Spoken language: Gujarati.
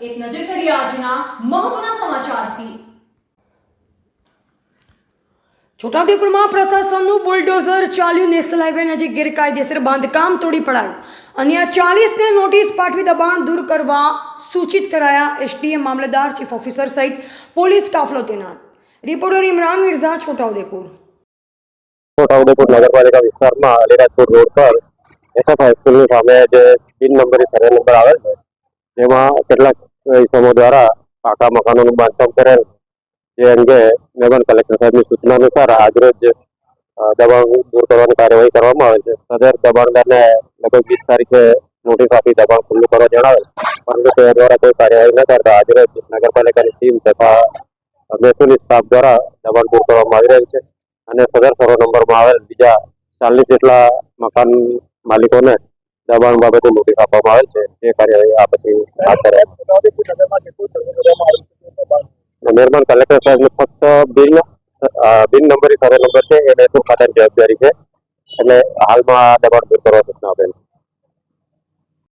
એક નજર કરીએ આજના મહત્વના સમાચારથી। છોટાઉદેપુરમાં પ્રશાસનનું બુલડોઝર ચાલ્યું। નેશનલ હાઈવે નજીક ગેરકાયદેસર બાંધકામ તોડી પડાયું। અન્ય 40ને નોટિસ પાઠવી દબાણ દૂર કરવા સૂચિત કરાયા। એસડીએમ, મામલતદાર, ચીફ ઓફિસર સહિત પોલીસ કાફલો તૈનાત। રિપોર્ટર ઇમરાન મિર્ઝા, છોટાઉદેપુર। છોટાઉદેપુર નગરપાલિકા વિસ્તારમાં અલીરાજપુર રોડ પર એસએફ હાઈસ્કૂલની સામે જે 3 નંબરી સર્વે નંબર આવેલ છે, જેમાં કેટલાક ઇસમો દ્વારા પાકા મકાનોનું બાંધકામ કરેલ, જે અંગે મેમન કલેક્ટર સાહેબની સૂચના અનુસાર આજરોજ દબાણ દૂર કરવાની કાર્યવાહી કરવામાં આવે છે। સદર દબાણદારને લગભગ 20 તારીખે નોટિસ આપી દબાણ ખુલ્લું કરવા જણાવેલ, પરંતુ તે દ્વારા કોઈ કાર્યવાહી ન કરતા આજરોજ નગરપાલિકાની ટીમ તથા મહેસૂલી સ્ટાફ દ્વારા દબાણ દૂર કરવામાં આવી રહેલ છે અને સદર સર્વે નંબરમાં આવેલ બીજા 40 જેટલા મકાન માલિકોને દબાણ બાબતે નોટિસ આપવામાં આવેલ છે। તે કાર્યવાહી આ પછી હાથ ધરાય। મહેરબાન કલેક્ટર સાહેબને ફક્ત બિન નંબરી સર્વે નંબર છે એ મહેસૂલ ખાતાની જવાબદારી છે, એટલે હાલમાં દબાણ દૂર કરવા સૂચના આપેલ છે।